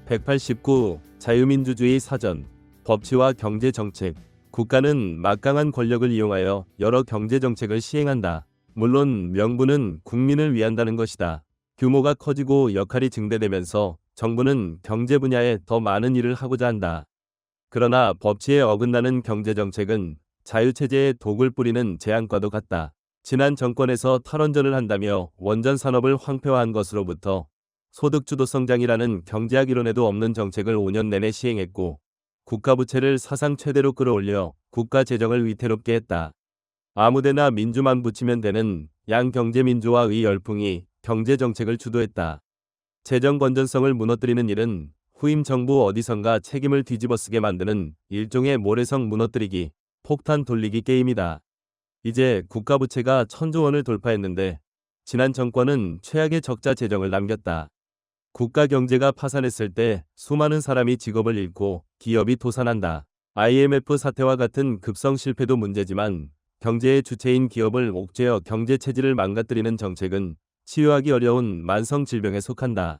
189. 자유민주주의 사전. 법치와 경제정책. 국가는 막강한 권력을 이용하여 여러 경제정책을 시행한다. 물론 명분은 국민을 위한다는 것이다. 규모가 커지고 역할이 증대되면서 정부는 경제 분야에 더 많은 일을 하고자 한다. 그러나 법치에 어긋나는 경제정책은 자유체제에 독을 뿌리는 재앙과도 같다. 지난 정권에서 탈원전을 한다며 원전 산업을 황폐화한 것으로부터 소득주도성장이라는 경제학 이론에도 없는 정책을 5년 내내 시행했고, 국가부채를 사상 최대로 끌어올려 국가 재정을 위태롭게 했다. 아무데나 민주만 붙이면 되는 양경제민주화의 열풍이 경제정책을 주도했다. 재정 건전성을 무너뜨리는 일은 후임 정부 어디선가 책임을 뒤집어쓰게 만드는 일종의 모래성 무너뜨리기, 폭탄 돌리기 게임이다. 이제 국가부채가 1,000조 원을 돌파했는데 지난 정권은 최악의 적자 재정을 남겼다. 국가 경제가 파산했을 때 수많은 사람이 직업을 잃고 기업이 도산한다. IMF 사태와 같은 급성 실패도 문제지만 경제의 주체인 기업을 옥죄어 경제 체질을 망가뜨리는 정책은 치유하기 어려운 만성 질병에 속한다.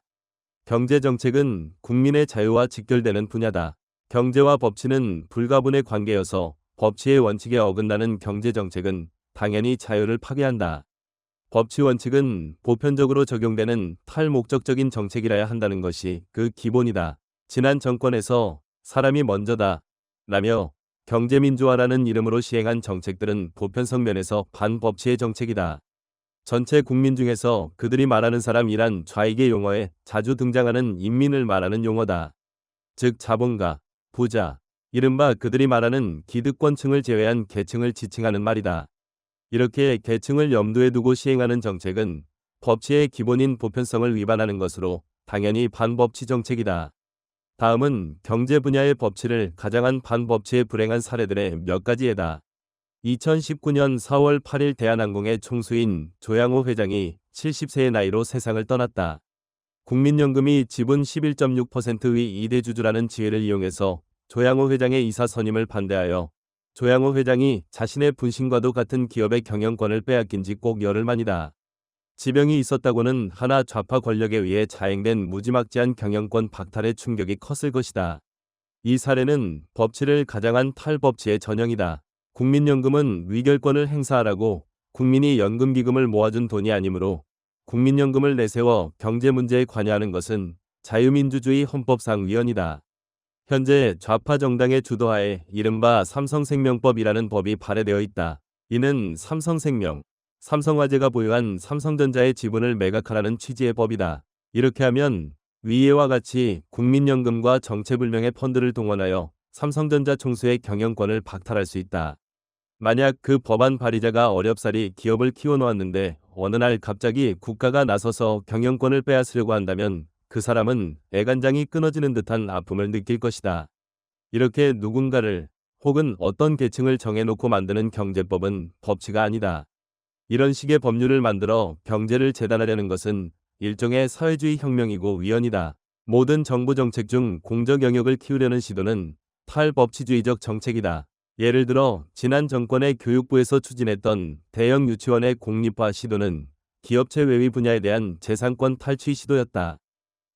경제 정책은 국민의 자유와 직결되는 분야다. 경제와 법치는 불가분의 관계여서 법치의 원칙에 어긋나는 경제 정책은 당연히 자유를 파괴한다. 법치 원칙은 보편적으로 적용되는 탈목적적인 정책이라야 한다는 것이 그 기본이다. 지난 정권에서 사람이 먼저다 라며 경제민주화라는 이름으로 시행한 정책들은 보편성 면에서 반법치의 정책이다. 전체 국민 중에서 그들이 말하는 사람이란 좌익의 용어에 자주 등장하는 인민을 말하는 용어다. 즉 자본가, 부자, 이른바 그들이 말하는 기득권층을 제외한 계층을 지칭하는 말이다. 이렇게 계층을 염두에 두고 시행하는 정책은 법치의 기본인 보편성을 위반하는 것으로 당연히 반법치 정책이다. 다음은 경제 분야의 법치를 가장한 반법치에 불행한 사례들의 몇 가지 예다. 2019년 4월 8일 대한항공의 총수인 조양호 회장이 70세의 나이로 세상을 떠났다. 국민연금이 지분 11.6%의 이대주주라는 지위를 이용해서 조양호 회장의 이사 선임을 반대하여 조양호 회장이 자신의 분신과도 같은 기업의 경영권을 빼앗긴 지 꼭 열흘 만이다. 지병이 있었다고는 하나 좌파 권력에 의해 자행된 무지막지한 경영권 박탈의 충격이 컸을 것이다. 이 사례는 법치를 가장한 탈법치의 전형이다. 국민연금은 위결권을 행사하라고 국민이 연금기금을 모아준 돈이 아니므로 국민연금을 내세워 경제 문제에 관여하는 것은 자유민주주의 헌법상 위헌이다. 현재 좌파 정당의 주도하에 이른바 삼성생명법이라는 법이 발의되어 있다. 이는 삼성생명, 삼성화재가 보유한 삼성전자의 지분을 매각하라는 취지의 법이다. 이렇게 하면 위에와 같이 국민연금과 정체불명의 펀드를 동원하여 삼성전자 총수의 경영권을 박탈할 수 있다. 만약 그 법안 발의자가 어렵사리 기업을 키워놓았는데 어느 날 갑자기 국가가 나서서 경영권을 빼앗으려고 한다면 그 사람은 애간장이 끊어지는 듯한 아픔을 느낄 것이다. 이렇게 누군가를 혹은 어떤 계층을 정해놓고 만드는 경제법은 법치가 아니다. 이런 식의 법률을 만들어 경제를 재단하려는 것은 일종의 사회주의 혁명이고 위헌이다. 모든 정부 정책 중 공적 영역을 키우려는 시도는 탈법치주의적 정책이다. 예를 들어 지난 정권의 교육부에서 추진했던 대형 유치원의 공립화 시도는 기업체 외위 분야에 대한 재산권 탈취 시도였다.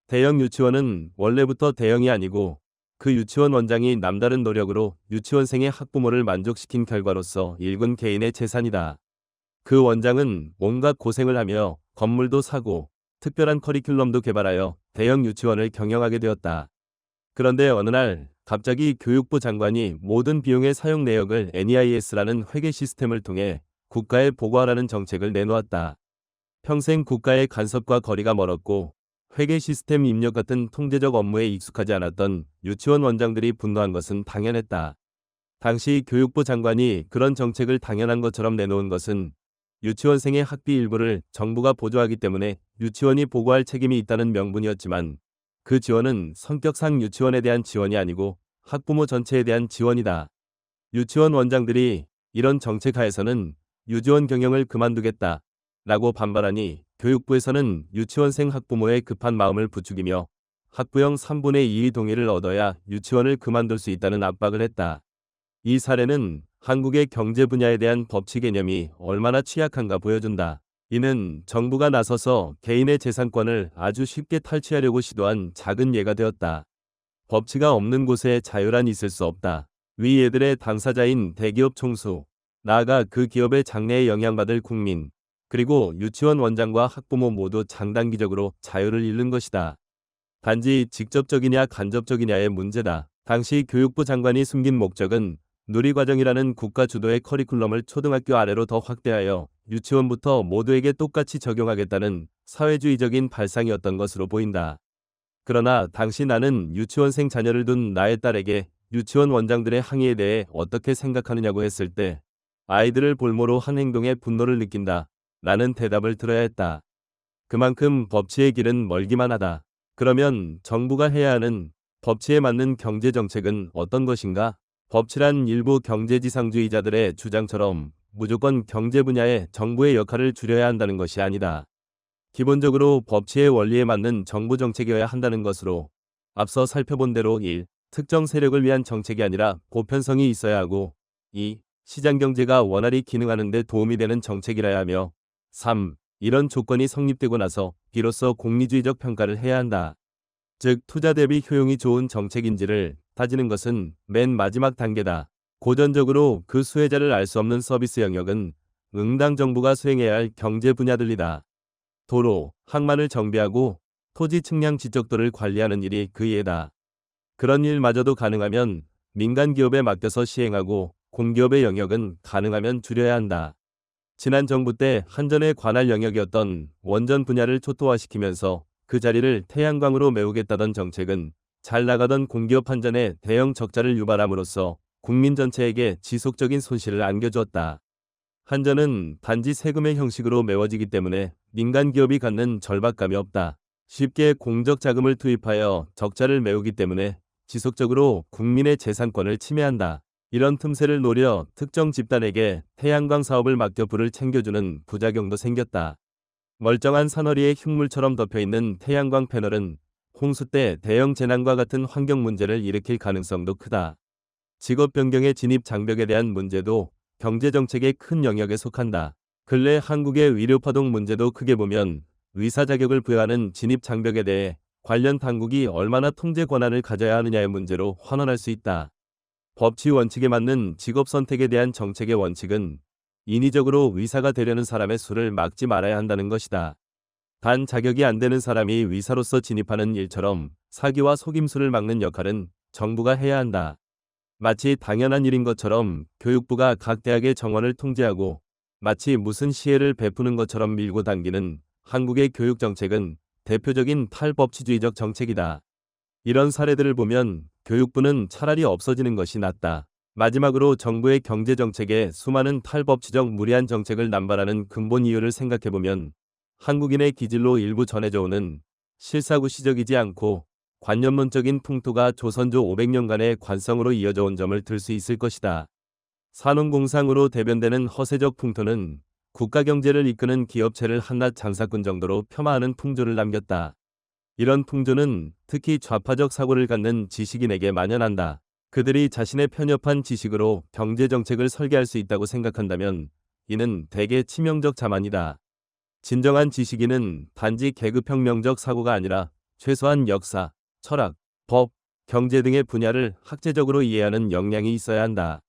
대형 유치원은 원래부터 대형이 아니고 그 유치원 원장이 남다른 노력으로 유치원생의 학부모를 만족시킨 결과로서 일군 개인의 재산이다. 그 원장은 온갖 고생을 하며 건물도 사고 특별한 커리큘럼도 개발하여 대형 유치원을 경영하게 되었다. 그런데 어느 날 갑자기 교육부 장관이 모든 비용의 사용 내역을 NEIS라는 회계 시스템을 통해 국가에 보고하라는 정책을 내놓았다. 평생 국가의 간섭과 거리가 멀었고 회계 시스템 입력 같은 통제적 업무에 익숙하지 않았던 유치원 원장들이 분노한 것은 당연했다. 당시 교육부 장관이 그런 정책을 당연한 것처럼 내놓은 것은 유치원생의 학비 일부를 정부가 보조하기 때문에 유치원이 보고할 책임이 있다는 명분이었지만 그 지원은 성격상 유치원에 대한 지원이 아니고 학부모 전체에 대한 지원이다. 유치원 원장들이 이런 정책 하에서는 유치원 경영을 그만두겠다 라고 반발하니 교육부에서는 유치원생 학부모의 급한 마음을 부추기며 학부형 3분의 2의 동의를 얻어야 유치원을 그만둘 수 있다는 압박을 했다. 이 사례는 한국의 경제 분야에 대한 법치 개념이 얼마나 취약한가 보여준다. 이는 정부가 나서서 개인의 재산권을 아주 쉽게 탈취하려고 시도한 작은 예가 되었다. 법치가 없는 곳에 자유란 있을 수 없다. 위 예들의 당사자인 대기업 총수, 나아가 그 기업의 장래에 영향받을 국민, 그리고 유치원 원장과 학부모 모두 장단기적으로 자유를 잃는 것이다. 단지 직접적이냐 간접적이냐의 문제다. 당시 교육부 장관이 숨긴 목적은 누리과정이라는 국가 주도의 커리큘럼을 초등학교 아래로 더 확대하여 유치원부터 모두에게 똑같이 적용하겠다는 사회주의적인 발상이었던 것으로 보인다. 그러나 당시 나는 유치원생 자녀를 둔 나의 딸에게 유치원 원장들의 항의에 대해 어떻게 생각하느냐고 했을 때 아이들을 볼모로 한 행동에 분노를 느낀다. 라는 대답을 들어야 했다. 그만큼 법치의 길은 멀기만 하다. 그러면 정부가 해야 하는 법치에 맞는 경제정책은 어떤 것인가? 법치란 일부 경제지상주의자들의 주장처럼 무조건 경제 분야에 정부의 역할을 줄여야 한다는 것이 아니다. 기본적으로 법치의 원리에 맞는 정부 정책이어야 한다는 것으로 앞서 살펴본 대로 1. 특정 세력을 위한 정책이 아니라 보편성이 있어야 하고 2. 시장경제가 원활히 기능하는 데 도움이 되는 정책이라야 하며 3. 이런 조건이 성립되고 나서 비로소 공리주의적 평가를 해야 한다. 즉 투자 대비 효용이 좋은 정책인지를 따지는 것은 맨 마지막 단계다. 고전적으로 그 수혜자를 알 수 없는 서비스 영역은 응당 정부가 수행해야 할 경제 분야들이다. 도로, 항만을 정비하고 토지 측량 지적도를 관리하는 일이 그 예다. 그런 일마저도 가능하면 민간 기업에 맡겨서 시행하고 공기업의 영역은 가능하면 줄여야 한다. 지난 정부 때 한전에 관할 영역이었던 원전 분야를 초토화시키면서 그 자리를 태양광으로 메우겠다던 정책은 잘 나가던 공기업 한전에 대형 적자를 유발함으로써 국민 전체에게 지속적인 손실을 안겨주었다. 한전은 단지 세금의 형식으로 메워지기 때문에 민간 기업이 갖는 절박감이 없다. 쉽게 공적 자금을 투입하여 적자를 메우기 때문에 지속적으로 국민의 재산권을 침해한다. 이런 틈새를 노려 특정 집단에게 태양광 사업을 맡겨 부를 챙겨주는 부작용도 생겼다. 멀쩡한 사너리에 흉물처럼 덮여있는 태양광 패널은 홍수 때 대형 재난과 같은 환경 문제를 일으킬 가능성도 크다. 직업 변경의 진입 장벽에 대한 문제도 경제정책의 큰 영역에 속한다. 근래 한국의 의료파동 문제도 크게 보면 의사 자격을 부여하는 진입 장벽에 대해 관련 당국이 얼마나 통제 권한을 가져야 하느냐의 문제로 환원할 수 있다. 법치 원칙에 맞는 직업 선택에 대한 정책의 원칙은 인위적으로 의사가 되려는 사람의 수를 막지 말아야 한다는 것이다. 단 자격이 안 되는 사람이 의사로서 진입하는 일처럼 사기와 속임수를 막는 역할은 정부가 해야 한다. 마치 당연한 일인 것처럼 교육부가 각 대학의 정원을 통제하고 마치 무슨 시혜를 베푸는 것처럼 밀고 당기는 한국의 교육정책은 대표적인 탈법치주의적 정책이다. 이런 사례들을 보면 교육부는 차라리 없어지는 것이 낫다. 마지막으로 정부의 경제정책에 수많은 탈법치적 무리한 정책을 남발하는 근본 이유를 생각해보면 한국인의 기질로 일부 전해져 오는 실사구시적이지 않고 관념론적인 풍토가 조선조 500년간의 관성으로 이어져 온 점을 들 수 있을 것이다. 산업공상으로 대변되는 허세적 풍토는 국가경제를 이끄는 기업체를 한낱 장사꾼 정도로 폄하하는 풍조를 남겼다. 이런 풍조는 특히 좌파적 사고를 갖는 지식인에게 만연한다. 그들이 자신의 편협한 지식으로 경제정책을 설계할 수 있다고 생각한다면 이는 대개 치명적 자만이다. 진정한 지식인은 단지 계급혁명적 사고가 아니라 최소한 역사, 철학, 법, 경제 등의 분야를 학제적으로 이해하는 역량이 있어야 한다.